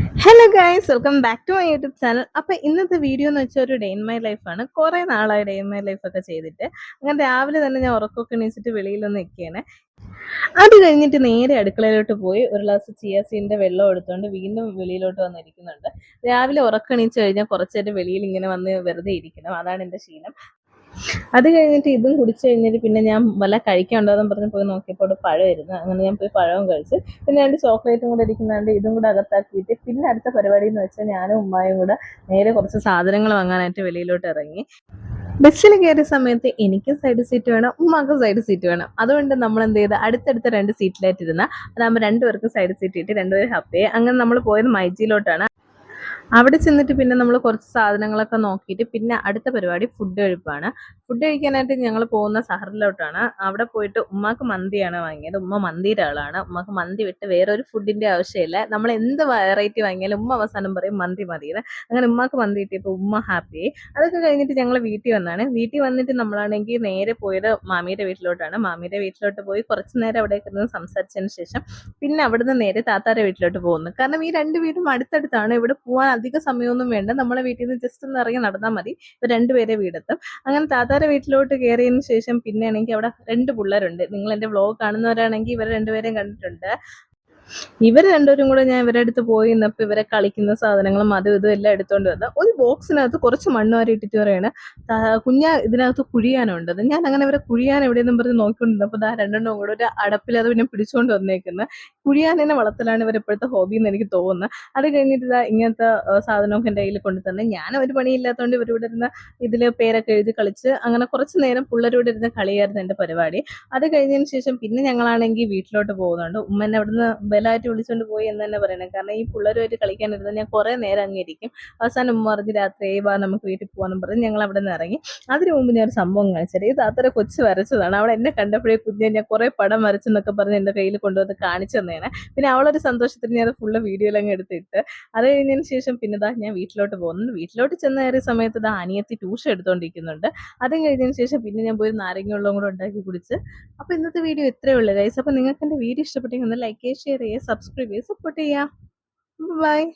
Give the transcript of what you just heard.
Hello guys, welcome back to my YouTube channel. അപ്പോൾ ഇന്നത്തെ video എന്ന് വെച്ചാൽ ഒരു ഡേ ഇൻ മൈ ലൈഫാണ്. കുറേ നാളായി ഡേ ഇൻ മൈ ലൈഫൊക്കെ ചെയ്തിട്ട്. അങ്ങനെ രാവിലെ തന്നെ ഞാൻ ഉറക്കമൊക്കെ എണീച്ചിട്ട് വെളിയിലൊന്ന് നിൽക്കുകയാണ്. അത് കഴിഞ്ഞിട്ട് നേരെ അടുക്കളയിലോട്ട് പോയി ഒരു ഗ്ലാസ് ചിയാ വെള്ളം എടുത്തുകൊണ്ട് വീണ്ടും വെളിയിലോട്ട് വന്നിരിക്കുന്നുണ്ട്. രാവിലെ ഉറക്കം എണീച്ച് കഴിഞ്ഞാൽ കുറച്ച് നേരം വെളിയിൽ ഇങ്ങനെ വന്ന് വെറുതെ ഇരിക്കണം, അതാണ് എൻ്റെ ശീലം. അത് കഴിഞ്ഞിട്ട് ഇതും കുടിച്ചു കഴിഞ്ഞിട്ട് പിന്നെ ഞാൻ വല്ല കഴിക്കാനുണ്ടോയെന്ന് പറഞ്ഞ് പോയി നോക്കിയപ്പോൾ അവിടെ പഴമായിരുന്നു. അങ്ങനെ ഞാൻ പോയി പഴവും കഴിച്ച്. പിന്നെ രണ്ട് ചോക്ലേറ്റും കൂടെ ഇരിക്കുന്നുണ്ട്, ഇതും കൂടെ അകത്താക്കിയിട്ട് പിന്നെ അടുത്ത പരിപാടി എന്ന് വെച്ചാൽ ഞാനും ഉമ്മായും കൂടെ നേരെ കുറച്ച് സാധനങ്ങൾ വാങ്ങാനായിട്ട് വെളിയിലോട്ട് ഇറങ്ങി. ബസ്സിൽ കയറിയ സമയത്ത് എനിക്കും സൈഡ് സീറ്റ് വേണം, ഉമ്മാക്കും സൈഡ് സീറ്റ് വേണം. അതുകൊണ്ട് നമ്മൾ എന്ത് ചെയ്ത് അടുത്തടുത്ത രണ്ട് സീറ്റിലായിട്ട് ഇരുന്ന അതാകുമ്പോൾ രണ്ടുപേർക്കും സൈഡ് സീറ്റ് ഇട്ട് രണ്ടുപേരും ഹാപ്പിയായി. അങ്ങനെ നമ്മൾ പോയത് മൈജിയിലോട്ടാണ്. അവിടെ ചെന്നിട്ട് പിന്നെ നമ്മൾ കുറച്ച് സാധനങ്ങളൊക്കെ നോക്കിയിട്ട് പിന്നെ അടുത്ത പരിപാടി ഫുഡ് കഴിപ്പാണ്. ഫുഡ് കഴിക്കാനായിട്ട് ഞങ്ങൾ പോകുന്ന സഹറിലോട്ടാണ്. അവിടെ പോയിട്ട് ഉമ്മാക്ക് മന്തിയാണ് വാങ്ങിയത്. ഉമ്മ മന്തിയുടെ ആളാണ്. ഉമ്മക്ക് മന്തി വിട്ട് വേറൊരു ഫുഡിന്റെ ആവശ്യമില്ല. നമ്മൾ എന്ത് വെറൈറ്റി വാങ്ങിയാലും ഉമ്മ അവസാനം പറയും മന്തി മതിയെന്ന്. അങ്ങനെ ഉമ്മാക്ക് മന്തി കിട്ടിയപ്പോൾ ഉമ്മ ഹാപ്പിയായി. അതൊക്കെ കഴിഞ്ഞിട്ട് ഞങ്ങൾ വീട്ടിൽ വന്നാണ്. വീട്ടിൽ വന്നിട്ട് നമ്മളാണെങ്കിൽ നേരെ പോയത് മാമിയുടെ വീട്ടിലോട്ടാണ്. മാമിയുടെ വീട്ടിലോട്ട് പോയി കുറച്ച് നേരം അവിടെ ഇരുന്ന് സംസാരിച്ചതിന് ശേഷം പിന്നെ അവിടുന്ന് നേരെ താത്താരെ വീട്ടിലോട്ട് പോകുന്നു. കാരണം ഈ രണ്ട് വീടും അടുത്തടുത്താണ്. ഇവിടെ പോകാൻ അധിക സമയമൊന്നും വേണ്ട. നമ്മളെ വീട്ടിൽ നിന്ന് ജസ്റ്റ് ഒന്ന് ഇറങ്ങി നടന്നാൽ മതി. ഇവർ രണ്ടുപേരെ വീടെത്തും. അങ്ങനെ താത്താരെ വീട്ടിലോട്ട് കയറിയതിന് ശേഷം പിന്നെ ആണെങ്കിൽ അവിടെ രണ്ട് പിള്ളേരുണ്ട്. നിങ്ങൾ എൻ്റെ വ്ളോഗ് കാണുന്നവരാണെങ്കിൽ ഇവർ രണ്ടുപേരെയും കണ്ടിട്ടുണ്ട്. ഇവർ രണ്ടുപേരും കൂടെ ഞാൻ ഇവരുടെ അടുത്ത് പോയി നിന്നപ്പോൾ ഇവരെ കളിക്കുന്ന സാധനങ്ങളും അതും ഇതും എല്ലാം എടുത്തോണ്ട് വന്ന് ഒരു ബോക്സിനകത്ത് കുറച്ച് മണ്ണ് വാരി ഇട്ടിട്ട് പറയാണ് കുഞ്ഞാ ഇതിനകത്ത് കുഴിയാനുണ്ടത്. ഞാൻ അങ്ങനെ ഇവരെ കുഴിയാൻ എവിടെയെന്നും പറഞ്ഞ് നോക്കിക്കൊണ്ടിരുന്നപ്പോൾ രണ്ടെണ്ണം കൂടെ ഒരു അടപ്പിൽ അത് പിന്നെ പിടിച്ചുകൊണ്ട് വന്നേക്കുന്നത്. കുഴിയാനെ വളർത്തലാണ് ഇവർ ഇപ്പോഴത്തെ ഹോബി എന്ന് എനിക്ക് തോന്നുന്നത്. അത് കഴിഞ്ഞിട്ട് ഇങ്ങനത്തെ സാധനമൊക്കെ എൻ്റെ കയ്യിൽ കൊണ്ടു തന്നെ ഞാൻ ഒരു പണിയില്ലാത്തതുകൊണ്ട് ഇവരിവിടെ ഇരുന്ന് ഇതിൽ പേരൊക്കെ എഴുതി കളിച്ച് അങ്ങനെ കുറച്ച് നേരം പിള്ളേരോട് ഇരുന്ന് കളിയായിരുന്നു എൻ്റെ പരിപാടി. അത് കഴിഞ്ഞതിന് ശേഷം പിന്നെ ഞങ്ങളാണെങ്കിൽ വീട്ടിലോട്ട് പോകുന്നുണ്ട്. ഉമ്മനെ അവിടുന്ന് ബലമായിട്ട് വിളിച്ചുകൊണ്ട് പോയി എന്ന് തന്നെ പറയണം. കാരണം ഈ പിള്ളേരുമായിട്ട് കളിക്കാനിരുന്ന് ഞാൻ കുറേ നേരം അങ്ങിരിക്കും. അവസാനം ഉമ്മ പറഞ്ഞ് രാത്രി വാ നമുക്ക് വീട്ടിൽ പോകാനും പറഞ്ഞ് ഞങ്ങൾ അവിടെ നിന്ന് ഇറങ്ങി. അതിന് മുമ്പ് ഞാൻ ഒരു സംഭവം കാണിച്ചത് ഈ താത്തര കൊച്ചു വരച്ചതാണ്. അവൾ എന്നെ കണ്ടപ്പോഴേ കുഞ്ഞെ ഞാൻ കുറേ പടം വരച്ചെന്നൊക്കെ പറഞ്ഞ് എൻ്റെ കയ്യിൽ കൊണ്ടുവന്ന് കാണിച്ചു തന്നേനെ. പിന്നെ അവളൊരു സന്തോഷത്തിന് ഞാൻ ഫുള്ള് വീഡിയോയിലങ്ങ് എടുത്തിട്ട് അത് കഴിഞ്ഞതിന് ശേഷം പിന്നെ ഞാൻ വീട്ടിലോട്ട് പോകുന്നു. വീട്ടിലോട്ട് ചെന്ന് കയറിയ സമയത്ത് അനിയത്തി ട്യൂഷൻ എടുത്തുകൊണ്ടിരിക്കുന്നുണ്ട്. അതും കഴിഞ്ഞതിന് ശേഷം പിന്നെ ഞാൻ പോയി നാരങ്ങ വെള്ളവും കൂടെ ഉണ്ടാക്കി കുടിച്ച്. അപ്പോൾ ഇന്നത്തെ വീഡിയോ ഇത്രയേ ഉള്ളൂ ഗൈസ്. അപ്പോൾ നിങ്ങൾക്ക് എൻ്റെ വീഡിയോ ഇഷ്ടപ്പെട്ടെങ്കിൽ ഒന്ന് ലൈക്ക് ചെയ്യുക, ഷെയർ ചെയ്യുക, സബ്സ്ക്രൈബ് ചെയ്യുക, സപ്പോർട്ട് ചെയ്യുക. ബൈ.